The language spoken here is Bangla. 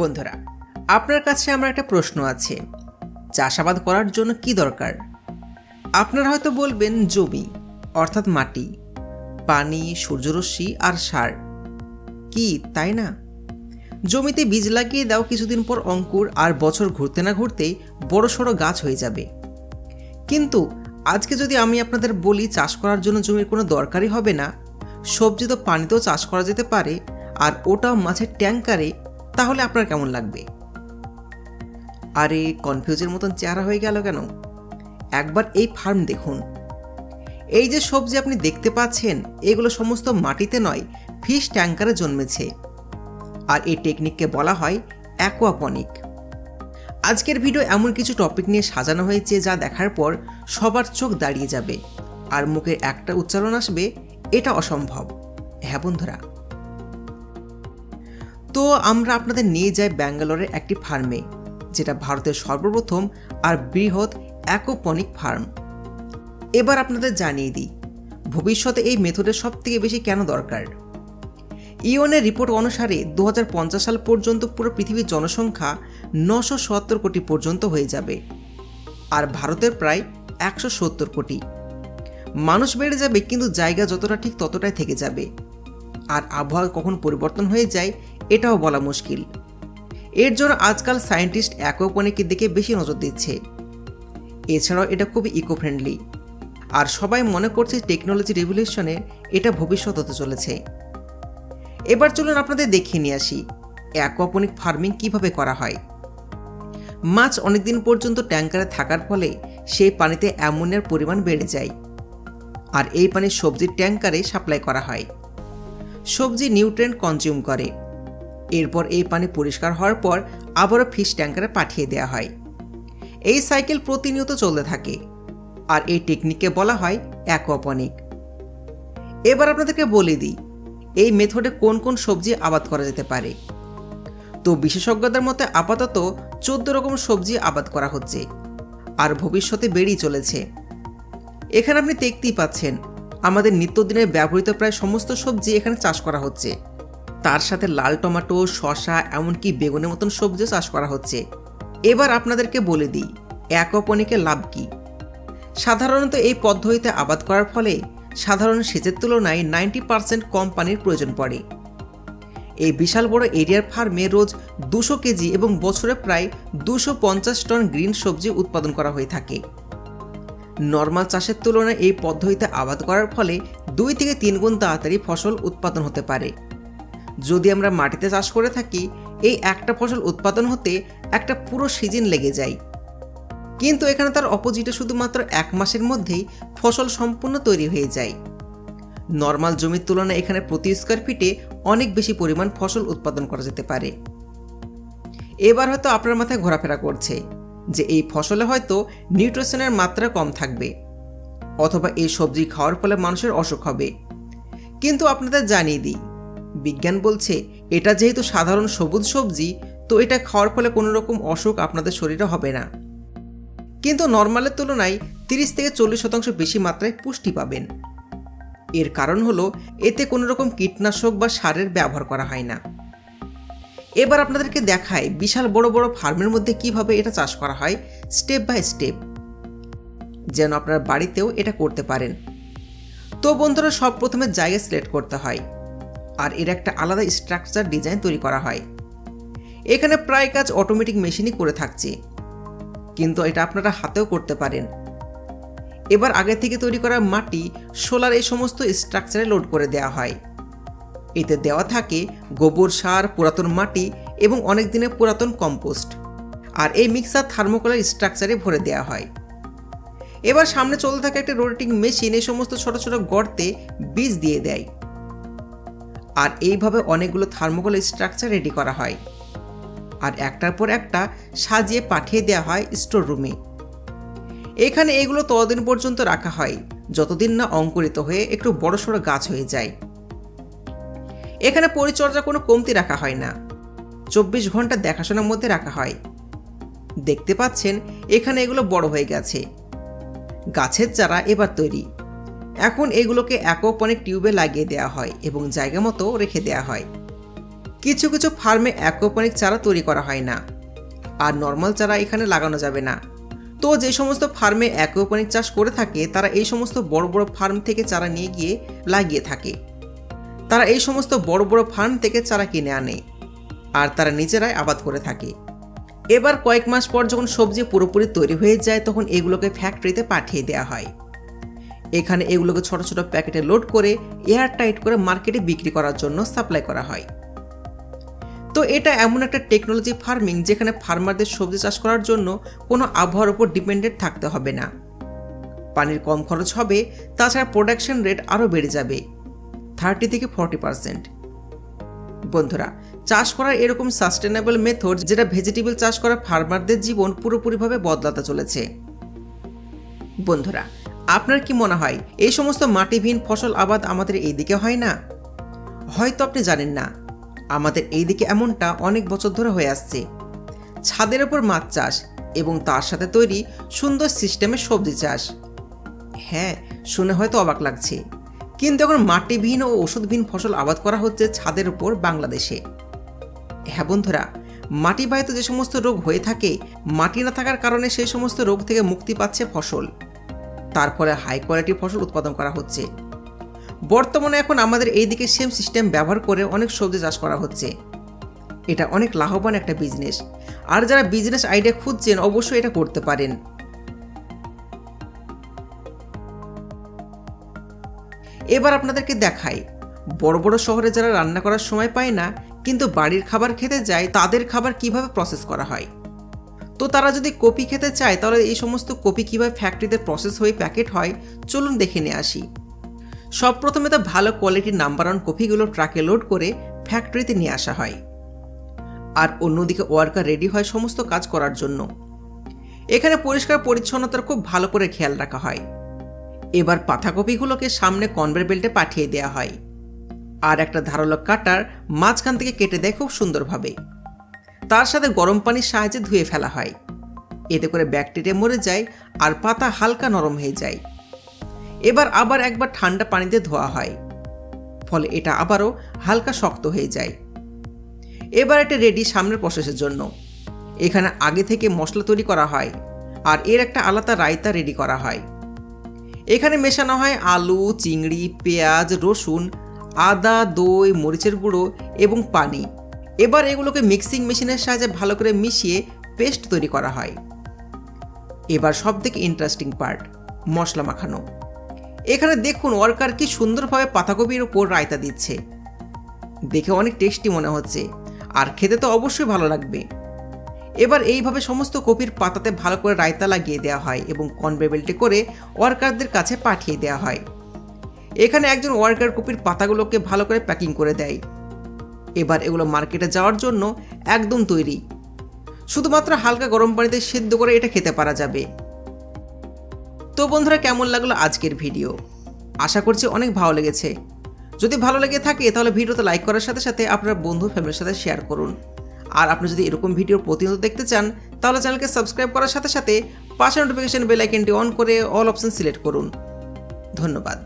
বন্ধুরা, আপনার কাছে আমার একটা প্রশ্ন আছে। চাষাবাদ করার জন্য কি দরকার? আপনারা হয়তো বলবেন জমি, অর্থাৎ মাটি, পানি, সূর্যরশ্মি আর সার। কি তাই না? জমিতে বীজ লাগিয়ে দাও, কিছুদিন পর অঙ্কুর, আর বছর ঘুরতে না ঘুরতেই বড়সড় গাছ হয়ে যাবে। কিন্তু আজকে যদি আমি আপনাদের বলি চাষ করার জন্য জমির কোনো দরকারই হবে না, সবজি তো পানিতেও চাষ করা যেতে পারে, আর ওটাও মাছের ট্যাঙ্কারে, তাহলে আপনার কেমন লাগবে? আরে কনফিউজের মতন চেহারা হয়ে গেল কেন? একবার এই ফার্ম দেখুন। এই যে সবজি আপনি দেখতে পাচ্ছেন, এগুলো সমস্ত মাটিতে নয়, ফিশ ট্যাঙ্কারে জন্মেছে। আর এই টেকনিককে বলা হয় অ্যাকোয়াপনিক। আজকের ভিডিও এমন কিছু টপিক নিয়ে সাজানো হয়েছে যা দেখার পর সবার চোখ দাঁড়িয়ে যাবে, আর মুখের একটা উচ্চারণ আসবে, এটা অসম্ভব। হ্যাঁ বন্ধুরা, তো আমরা আপনাদের নিয়ে যাই ব্যাঙ্গালোরের একটি ফার্মে, যেটা ভারতের সর্বপ্রথম আর বৃহৎ অ্যাকোপনিক ফার্ম। এবার আপনাদের জানিয়ে দিই, ভবিষ্যতে এই মেথডের সবথেকে বেশি কেন দরকার। ইওনের রিপোর্ট অনুসারে 2050 সাল পর্যন্ত পুরো পৃথিবীর জনসংখ্যা 970 কোটি পর্যন্ত হয়ে যাবে, আর ভারতের প্রায় 170 কোটি। মানুষ বেড়ে যাবে, কিন্তু জায়গা যতটা ঠিক ততটাই থেকে যাবে, আর আবহাওয়া কখন পরিবর্তন হয়ে যায় এটাও বলা মুশকিল। এর জন্য আজকাল সায়েন্টিস্ট অ্যাকোপনিকের দিকে বেশি নজর দিচ্ছে। এছাড়াও এটা খুবই ইকো ফ্রেন্ডলি, আর সবাই মনে করছে টেকনোলজি রেভলিউশনে এটা ভবিষ্যৎ হতে চলেছে। এবার চলুন আপনাদের দেখিয়ে নিয়ে আসি অ্যাকোপনিক ফার্মিং কিভাবে করা হয়। মাছ অনেকদিন পর্যন্ত ট্যাঙ্কারে থাকার ফলে সেই পানিতে অ্যামোনিয়ার পরিমাণ বেড়ে যায়, আর এই পানি সবজির ট্যাঙ্কারে সাপ্লাই করা হয়। সবজি নিউট্রিয়েন্ট কনজিউম করে, এরপর এই পানি পরিষ্কার হওয়ার পর আবারও ফিশ ট্যাঙ্কারে পাঠিয়ে দেওয়া হয়। এই সাইকেল প্রতিনিয়ত চলতে থাকে, আর এই টেকনিককে বলা হয় অ্যাকোপনিক। এবার আপনাদেরকে বলে দিই, এই মেথডে কোন কোন সবজি আবাদ করা যেতে পারে। তো বিশেষজ্ঞদের মতে আপাতত 14 রকম সবজি আবাদ করা হচ্ছে, আর ভবিষ্যতে বেড়েই চলেছে। এখানে আপনি দেখতেই পাচ্ছেন, আমাদের নিত্যদিনের ব্যবহৃত প্রায় সমস্ত সবজি এখানে চাষ করা হচ্ছে। তার সাথে লাল টমেটো, শসা, এমনকি বেগুনের মতন সবজিও চাষ করা হচ্ছে। এবার আপনাদেরকে বলে দিই অ্যাকোপনিকের লাভ কি। সাধারণত এই পদ্ধতিতে আবাদ করার ফলে সাধারণ সেচের তুলনায় 90% কম পানির প্রয়োজন পড়ে। এই বিশাল বড় এরিয়ার ফার্মে রোজ 200 কেজি এবং বছরে প্রায় 250 টন গ্রিন সবজি উৎপাদন করা হয়ে থাকে। নর্মাল চাষের তুলনায় এই পদ্ধতিতে আবাদ করার ফলে 2 থেকে 3 গুণ তাড়াতাড়ি ফসল উৎপাদন হতে পারে। যদি আমরা মাটিতে চাষ করে থাকি, এই একটা ফসল উৎপাদন হতে একটা পুরো সিজন লেগে যায়। কিন্তু এখানে তার অপোজিটে শুধুমাত্র 1 মাসের মধ্যেই ফসল সম্পূর্ণ তৈরি হয়ে যায়। নর্মাল জমির তুলনায় এখানে প্রতি স্কোয়ার ফিটে অনেক বেশি পরিমাণ ফসল উৎপাদন করা যেতে পারে। এবার হয়তো আপনার মাথায় ঘোরাফেরা করছে যে এই ফসলে হয়তো নিউট্রিশনের মাত্রা কম থাকবে, অথবা এই সবজি খাওয়ার ফলে মানুষের অসুখ হবে। কিন্তু আপনাদের জানিয়ে দিই, বিজ্ঞান বলছে এটা যেহেতু সাধারণ সবুজ সবজি, তো এটা খাওয়ার ফলে কোনো রকম অসুখ আপনাদের শরীরে হবে না। কিন্তু নর্মালের তুলনায় 30 থেকে 40% বেশি মাত্রায় পুষ্টি পাবেন। এর কারণ হলো এতে কোনো রকম কীটনাশক বা সারের ব্যবহার করা হয় না। এবার আপনাদেরকে দেখায় বিশাল বড় বড় ফার্মের মধ্যে কিভাবে এটা চাষ করা হয় স্টেপ বাই স্টেপ, যেন আপনার বাড়িতেও এটা করতে পারেন। তো বন্ধুরা, সব প্রথমে জায়গা সিলেক্ট করতে হয়, আর এর একটা আলাদা স্ট্রাকচার ডিজাইন তৈরি করা হয়। এখানে প্রায় কাজ অটোমেটিক মেশিনই করে থাকছে, কিন্তু এটা আপনারা হাতেও করতে পারেন। এবার আগে থেকে তৈরি করা মাটি, সোলার এই সমস্ত স্ট্রাকচারে লোড করে দেওয়া হয়। এতে দেওয়া থাকে গোবর সার, পুরাতন মাটি এবং অনেক দিনের পুরাতন কম্পোস্ট, আর এই মিক্সার থার্মোকলের স্ট্রাকচারে ভরে দেওয়া হয়। এবার সামনে চলতে থাকে একটা রোটেটিং মেশিন এই সমস্ত ছোট ছোট গর্তে বীজ দিয়ে দেয়, আর এইভাবে অনেকগুলো থার্মোকল স্ট্রাকচার রেডি করা হয়, আর একটার পর একটা সাজিয়ে পাঠিয়ে দেওয়া হয় স্টোর রুমে। এখানে এগুলো ততদিন পর্যন্ত রাখা হয় যতদিন না অঙ্কুরিত হয়ে একটু বড়সড় গাছ হয়ে যায়। এখানে পরিচর্যা কোনো কমতি রাখা হয় না, 24 ঘন্টা দেখাশোনার মধ্যে রাখা হয়। দেখতে পাচ্ছেন এখানে এগুলো বড় হয়ে গেছে। গাছের চারা এবার তৈরি। এখন এগুলোকে অ্যাকোপনিক টিউবে লাগিয়ে দেওয়া হয় এবং জায়গা মতো রেখে দেওয়া হয়। কিছু কিছু ফার্মে অ্যাকোপনিক চারা তৈরি করা হয় না, আর নর্মাল চারা এখানে লাগানো যাবে না। তো যে সমস্ত ফার্মে অ্যাকোপনিক চাষ করে থাকে তারা এই সমস্ত বড় বড় ফার্ম থেকে চারা নিয়ে গিয়ে লাগিয়ে থাকে। তারা এই সমস্ত বড় বড় ফার্ম থেকে চারা কিনে আনে আর তারা নিজেরাই আবাদ করে থাকে। এবার কয়েক মাস পর যখন সবজি পুরোপুরি তৈরি হয়ে যায় তখন এগুলোকে ফ্যাক্টরিতে পাঠিয়ে দেওয়া হয়। এখানে এগুলোকে ছোট ছোট প্যাকেটে লোড করে এয়ার টাইট করে মার্কেটে বিক্রি করার জন্য সাপ্লাই করা হয়। তো এটা এমন একটা টেকনোলজি ফার্মিং যেখানে ফার্মারদের সবজি চাষ করার জন্য কোনো আবহাওয়ার উপর ডিপেন্ডেন্ট থাকতে হবে না। পানির কম খরচ হবে, তাছাড়া প্রোডাকশন রেট আরও বেড়ে যাবে 30 থেকে 40%। বন্ধুরা, চাষ করার এরকম সাস্টেনেবল মেথড যেটা ভেজিটেবল চাষ করা ফার্মারদের জীবন পুরোপুরিভাবে বদলাতে চলেছে। বন্ধুরা, আপনার কি মনে হয় এই সমস্ত মাটিবিহীন ফসল আবাদ আমাদের এইদিকে হয় না? হয়তো আপনি জানেন না, আমাদের এইদিকে এমনটা অনেক বছর ধরে হয়ে আসছে। ছাদের ওপর মাছ চাষ এবং তার সাথে তৈরি সুন্দর সিস্টেমে সবজি চাষ। হ্যাঁ, শুনে হয়তো অবাক লাগছে, কিন্তু এখন মাটিবিহীন ও ওষুধবিহীন ফসল আবাদ করা হচ্ছে ছাদের উপর বাংলাদেশে। হ্যাঁ বন্ধুরা, মাটিবাহিত যে সমস্ত রোগ হয়ে থাকে, মাটি না থাকার কারণে সেই সমস্ত রোগ থেকে মুক্তি পাচ্ছে ফসল। তারপরে হাই কোয়ালিটির ফসল উৎপাদন করা হচ্ছে। বর্তমানে এখন আমাদের এইদিকে সেম সিস্টেম ব্যবহার করে অনেক সবজি চাষ করা হচ্ছে। এটা অনেক লাভবান একটা বিজনেস, আর যারা বিজনেস আইডিয়া খুঁজছেন অবশ্যই এটা করতে পারেন। এবার আপনাদেরকে দেখাই বড় বড় শহরে যারা রান্না করার সময় পায় না কিন্তু বাড়ির খাবার খেতে যায়, তাদের খাবার কিভাবে প্রসেস করা হয়। তো তারা যদি কপি খেতে চায় তাহলে এই সমস্ত কপি কিভাবে ফ্যাক্টরিতে প্রসেস হয়ে প্যাকেট হয় চলুন দেখে নিয়ে আসি। সব প্রথমে তো ভালো কোয়ালিটির নাম্বার 1 কপিগুলো ট্রাকে লোড করে ফ্যাক্টরিতে নিয়ে আসা হয়, আর অন্যদিকে ওয়ার্কার রেডি হয় সমস্ত কাজ করার জন্য। এখানে পরিষ্কার পরিচ্ছন্নতার খুব ভালো করে খেয়াল রাখা হয়। এবার পাতাকপিগুলোকে সামনে কনভেয়ার বেল্টে পাঠিয়ে দেওয়া হয়, আর একটা ধারালো কাটার মাঝখান থেকে কেটে দেয় খুব সুন্দরভাবে। তার সাথে গরম পানির সাহায্যে ধুয়ে ফেলা হয়, এতে করে ব্যাকটেরিয়া মরে যায় আর পাতা হালকা নরম হয়ে যায়। এবার আবার একবার ঠান্ডা পানিতে ধোয়া হয়, ফলে এটা আবারও হালকা শক্ত হয়ে যায়। এবার এটা রেডি সামনের প্রসেসের জন্য। এখানে আগে থেকে মশলা তৈরি করা হয়, আর এর একটা আলাদা রায়তা রেডি করা হয়। এখানে মেশানো হয় আলু, চিংড়ি, পেঁয়াজ, রসুন, আদা, দই, মরিচের গুঁড়ো এবং পানি। এবার এগুলোকে মিক্সিং মেশিনের সাহায্যে ভালো করে মিশিয়ে পেস্ট তৈরি করা হয়। এবার সবথেকে ইন্টারেস্টিং পার্ট, মশলা মাখানো। এখানে দেখুন ওয়ার্কার কি সুন্দরভাবে পাতাকপির উপর রায়তা দিচ্ছে। দেখে অনেক টেস্টি মনে হচ্ছে, আর খেতে তো অবশ্যই ভালো লাগবে। এবার এইভাবে সমস্ত কপির পাতাতে ভালো করে রায়তা লাগিয়ে দেওয়া হয় এবং কনভেয়ার বেল্টে করে ওয়ার্কারদের কাছে পাঠিয়ে দেওয়া হয়। এখানে একজন ওয়ার্কার কপির পাতাগুলোকে ভালো করে প্যাকিং করে দেয়। এবার এগুলো মার্কেটে যাওয়ার জন্য একদম তৈরি। শুধুমাত্র হালকা গরম পানিতে সিদ্ধ করে এটা খেতে পারা যাবে। তো বন্ধুরা, কেমন লাগলো আজকের ভিডিও? আশা করছি অনেক ভালো লেগেছে। যদি ভালো লেগে থাকে তাহলে ভিডিওতে লাইক করার সাথে সাথে আপনার বন্ধু ফ্যামিলির সাথে শেয়ার করুন। আর আপনি যদি এরকম ভিডিও প্রতিনিয়ত দেখতে চান তাহলে চ্যানেলকে সাবস্ক্রাইব করার সাথে সাথে পাশে নোটিফিকেশন বেল আইকনটি অন করে অল অপশন সিলেক্ট করুন। ধন্যবাদ।